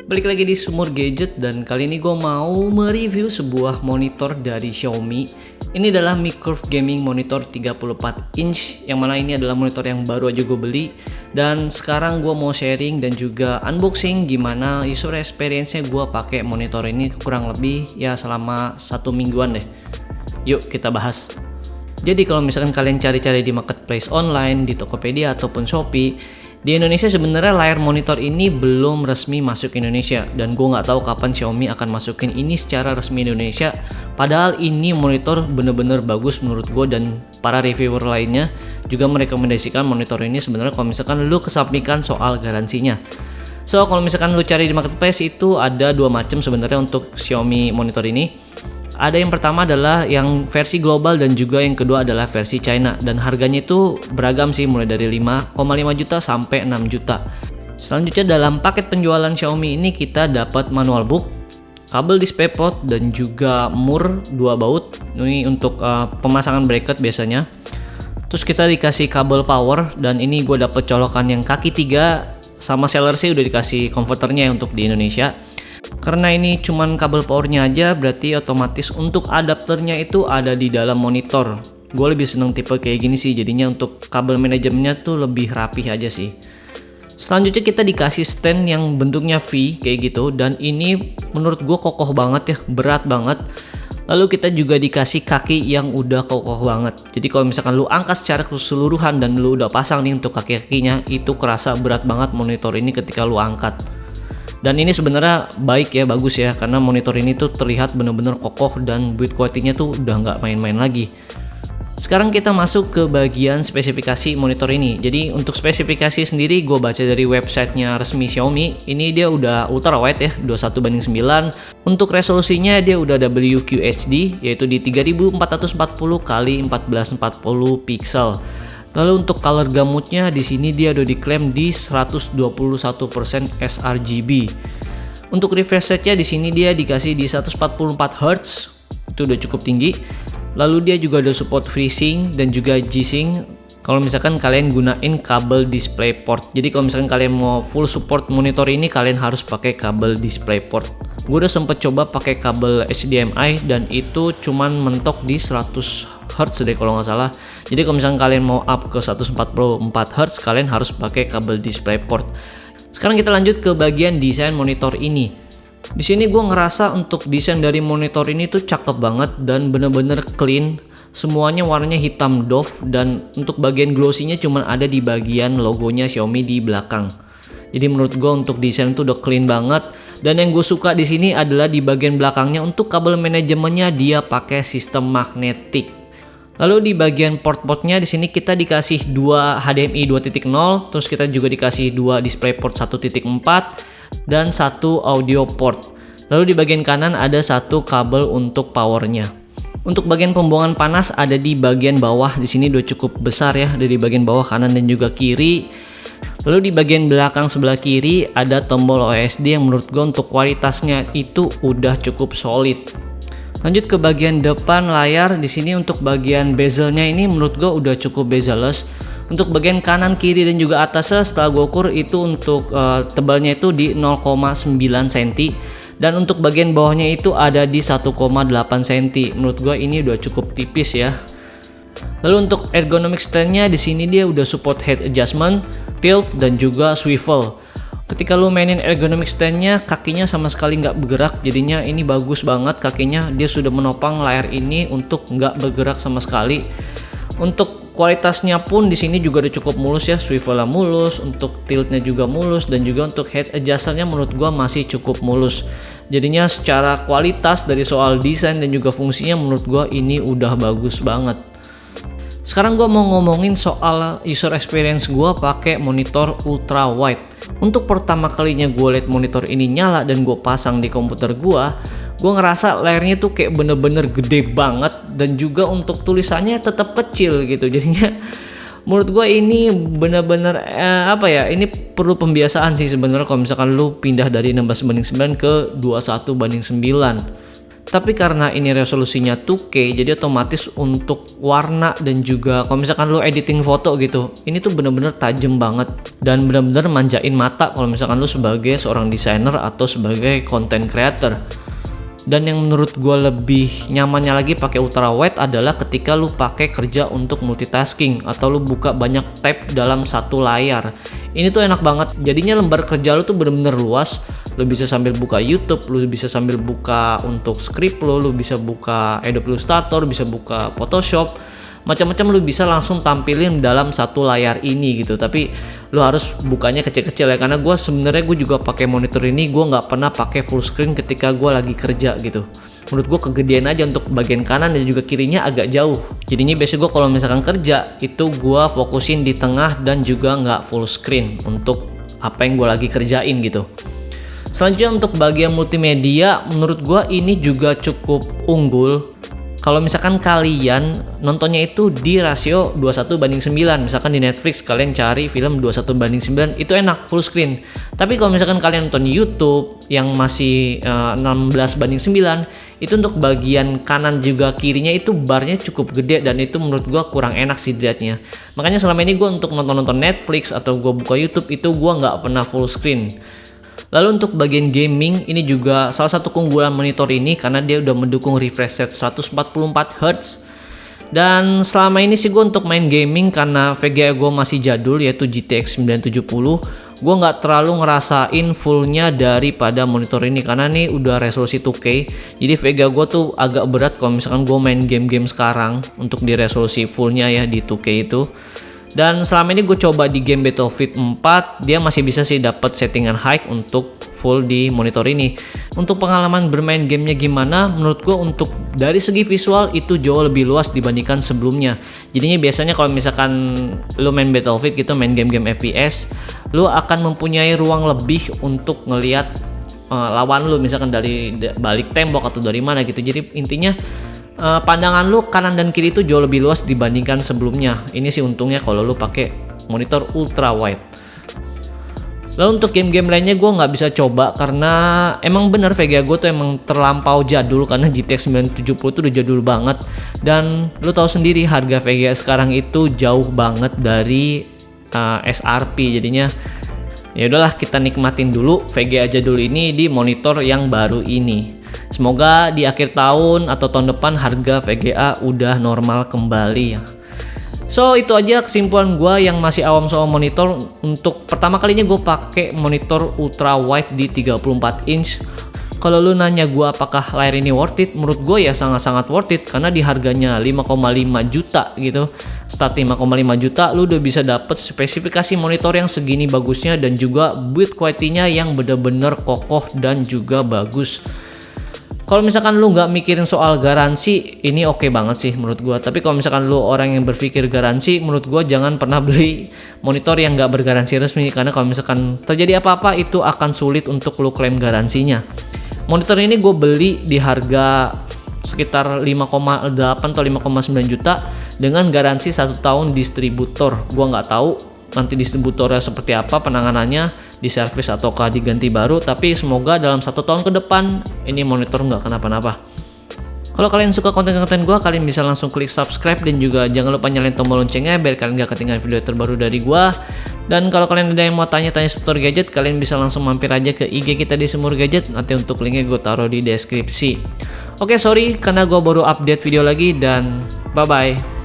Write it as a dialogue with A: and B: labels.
A: Balik lagi di Sumur Gadget dan kali ini gue mau mereview sebuah monitor dari Xiaomi. Ini adalah Mi Curve Gaming Monitor 34 inch, yang mana ini adalah monitor yang baru aja gue beli. Dan sekarang gue mau sharing dan juga unboxing gimana user experience-nya gue pakai monitor ini kurang lebih ya selama 1 mingguan deh. Yuk kita bahas. Jadi kalau misalkan kalian cari-cari di marketplace online, di Tokopedia ataupun Shopee, di Indonesia sebenarnya layar monitor ini belum resmi masuk Indonesia, dan gue nggak tahu kapan Xiaomi akan masukin ini secara resmi Indonesia. Padahal ini monitor bener-bener bagus menurut gue, dan para reviewer lainnya juga merekomendasikan monitor ini sebenarnya kalau misalkan lu kesampingkan soal garansinya. So kalau misalkan lu cari di marketplace itu ada dua macam sebenarnya untuk Xiaomi monitor ini. Ada yang pertama adalah yang versi global dan juga yang kedua adalah versi China, dan harganya itu beragam sih, mulai dari 5,5 juta sampai 6 juta. Selanjutnya dalam paket penjualan Xiaomi ini kita dapat manual book, kabel DisplayPort dan juga mur 2 baut. Ini untuk pemasangan bracket biasanya. Terus kita dikasih kabel power, dan ini gue dapet colokan yang kaki 3 sama seller sih udah dikasih converternya untuk di Indonesia. Karena ini cuman kabel powernya aja, berarti otomatis untuk adapternya itu ada di dalam monitor. Gue lebih seneng tipe kayak gini sih, jadinya untuk kabel manajemennya tuh lebih rapih aja sih. Selanjutnya kita dikasih stand yang bentuknya V kayak gitu, dan ini menurut gue kokoh banget ya, berat banget. Lalu kita juga dikasih kaki yang udah kokoh banget. Jadi kalau misalkan lu angkat secara keseluruhan dan lu udah pasang nih untuk kaki-kakinya, itu kerasa berat banget monitor ini ketika lu angkat. Dan ini sebenarnya baik ya, bagus ya, karena monitor ini tuh terlihat bener-bener kokoh dan build quality-nya tuh udah nggak main-main lagi. Sekarang kita masuk ke bagian spesifikasi monitor ini. Jadi untuk spesifikasi sendiri gue baca dari websitenya resmi Xiaomi. Ini dia udah ultra wide ya, 21:9. Untuk resolusinya dia udah WQHD, yaitu di 3440 x 1440 pixel. Lalu untuk color gamutnya di sini dia udah diklaim di 121% sRGB. Untuk refresh rate-nya di sini dia dikasih di 144 Hz, itu udah cukup tinggi. Lalu dia juga ada support FreeSync dan juga G-Sync kalau misalkan kalian gunain kabel DisplayPort. Jadi kalau misalkan kalian mau full support monitor ini, kalian harus pakai kabel DisplayPort. Gue udah sempet coba pakai kabel HDMI dan itu cuman mentok di 100 Hz deh kalau nggak salah. Jadi kalau misalkan kalian mau up ke 144 Hz, kalian harus pakai kabel DisplayPort. Sekarang kita lanjut ke bagian desain monitor ini. Di sini gue ngerasa untuk desain dari monitor ini tuh cakep banget dan bener-bener clean. Semuanya warnanya hitam doff, dan untuk bagian glossy-nya cuma ada di bagian logonya Xiaomi di belakang. Jadi menurut gue untuk desain itu udah clean banget. Dan yang gue suka di sini adalah di bagian belakangnya untuk kabel manajemennya dia pakai sistem magnetik. Lalu di bagian port-portnya di sini kita dikasih 2 HDMI 2.0, terus kita juga dikasih 2 DisplayPort 1.4 dan 1 audio port. Lalu di bagian kanan ada 1 kabel untuk powernya. Untuk bagian pembuangan panas ada di bagian bawah, di sini udah cukup besar ya, ada di bagian bawah kanan dan juga kiri. Lalu di bagian belakang sebelah kiri ada tombol OSD yang menurut gue untuk kualitasnya itu udah cukup solid. Lanjut ke bagian depan layar, di sini untuk bagian bezelnya ini menurut gue udah cukup bezel-less. Untuk bagian kanan, kiri dan juga atasnya setelah gue ukur itu untuk tebalnya itu di 0,9 cm, dan untuk bagian bawahnya itu ada di 1,8 cm. Menurut gue ini udah cukup tipis ya. Lalu untuk ergonomic stand-nya di sini dia udah support head adjustment, tilt dan juga swivel. Ketika lu mainin ergonomic stand-nya, kakinya sama sekali nggak bergerak, jadinya ini bagus banget kakinya. Dia sudah menopang layar ini untuk nggak bergerak sama sekali. Untuk kualitasnya pun di sini juga udah cukup mulus ya, swivelnya mulus, untuk tiltnya juga mulus, dan juga untuk head adjusternya menurut gua masih cukup mulus. Jadinya secara kualitas dari soal desain dan juga fungsinya menurut gua ini udah bagus banget. Sekarang gue mau ngomongin soal user experience gue pakai monitor ultra wide. Untuk pertama kalinya gue liat monitor ini nyala dan gue pasang di komputer gue ngerasa layarnya tuh kayak bener-bener gede banget, dan juga untuk tulisannya tetap kecil gitu. Jadinya menurut gue ini bener-bener ini perlu pembiasaan sih sebenarnya kalau misalkan lu pindah dari 16:9 ke 21:9. Tapi karena ini resolusinya 2K, jadi otomatis untuk warna dan juga kalau misalkan lu editing foto gitu, ini tuh bener-bener tajam banget dan bener-bener manjain mata kalau misalkan lu sebagai seorang desainer atau sebagai content creator. Dan yang menurut gue lebih nyamannya lagi pakai ultra wide adalah ketika lu pakai kerja untuk multitasking atau lu buka banyak tab dalam satu layar. Ini tuh enak banget. Jadinya lembar kerja lu tuh bener-bener luas. Lu bisa sambil buka YouTube, lu bisa sambil buka untuk script lu bisa buka Adobe Illustrator, bisa buka Photoshop. Macam-macam lu bisa langsung tampilin dalam satu layar ini gitu. Tapi lu harus bukanya kecil-kecil ya, karena gue sebenarnya juga pakai monitor ini, gue nggak pernah pakai full screen ketika gue lagi kerja gitu. Menurut gue kegedean aja untuk bagian kanan dan juga kirinya agak jauh. Jadinya biasanya gue kalau misalkan kerja itu gue fokusin di tengah dan juga nggak full screen untuk apa yang gue lagi kerjain gitu. Selanjutnya untuk bagian multimedia, menurut gue ini juga cukup unggul. Kalau misalkan kalian nontonnya itu di rasio 21:9, misalkan di Netflix kalian cari film 21:9, itu enak full screen. Tapi kalau misalkan kalian nonton YouTube yang masih 16:9, itu untuk bagian kanan juga kirinya itu barnya cukup gede dan itu menurut gua kurang enak sih dilihatnya. Makanya selama ini gua untuk nonton Netflix atau gua buka YouTube itu gua nggak pernah full screen. Lalu untuk bagian gaming, ini juga salah satu keunggulan monitor ini karena dia udah mendukung refresh rate 144Hz. Dan selama ini sih gue untuk main gaming karena VGA gue masih jadul yaitu GTX 970, gue nggak terlalu ngerasain fullnya daripada monitor ini karena ini udah resolusi 2K. Jadi VGA gue tuh agak berat kalau misalkan gue main game-game sekarang untuk di resolusi fullnya ya di 2K itu. Dan selama ini gue coba di game Battlefield 4, dia masih bisa sih dapat settingan high untuk full di monitor ini. Untuk pengalaman bermain gamenya gimana? Menurut gue untuk dari segi visual itu jauh lebih luas dibandingkan sebelumnya. Jadinya biasanya kalau misalkan lu main Battlefield gitu, main game-game FPS, lu akan mempunyai ruang lebih untuk ngelihat lawan lu misalkan dari balik tembok atau dari mana gitu. Jadi intinya pandangan lu kanan dan kiri itu jauh lebih luas dibandingkan sebelumnya. Ini sih untungnya kalau lu pakai monitor ultra wide. Lalu untuk game-game lainnya gue nggak bisa coba karena emang bener VGA gue tuh emang terlampau jadul karena GTX 970 tuh udah jadul banget. Dan lu tahu sendiri harga VGA sekarang itu jauh banget dari SRP. Jadinya ya udahlah kita nikmatin dulu VGA jadul ini di monitor yang baru ini. Semoga di akhir tahun atau tahun depan harga VGA udah normal kembali ya. So itu aja kesimpulan gue yang masih awam soal monitor. Untuk pertama kalinya gue pakai monitor ultra wide di 34 inch. Kalau lu nanya gue apakah layar ini worth it, menurut gue ya sangat-sangat worth it karena di harganya 5,5 juta gitu. Start 5,5 juta lu udah bisa dapet spesifikasi monitor yang segini bagusnya dan juga build quality-nya yang bener-bener kokoh dan juga bagus. Kalau misalkan lu nggak mikirin soal garansi, ini oke banget sih menurut gua. Tapi kalau misalkan lu orang yang berpikir garansi, menurut gua jangan pernah beli monitor yang nggak bergaransi resmi karena kalau misalkan terjadi apa-apa itu akan sulit untuk lu klaim garansinya. Monitor ini gue beli di harga sekitar 5,8 atau 5,9 juta dengan garansi 1 tahun distributor. Gua nggak tahu nanti distributornya seperti apa penanganannya, di servis ataukah diganti baru, tapi semoga dalam 1 tahun ke depan ini monitor nggak kenapa-napa. Kalau kalian suka konten-konten gue, kalian bisa langsung klik subscribe dan juga jangan lupa nyalain tombol loncengnya biar kalian gak ketinggalan video terbaru dari gue. Dan kalau kalian ada yang mau tanya-tanya seputar gadget, kalian bisa langsung mampir aja ke IG kita di Semur Gadget, nanti untuk linknya gue taruh di deskripsi. Oke, sorry karena gue baru update video lagi dan bye-bye.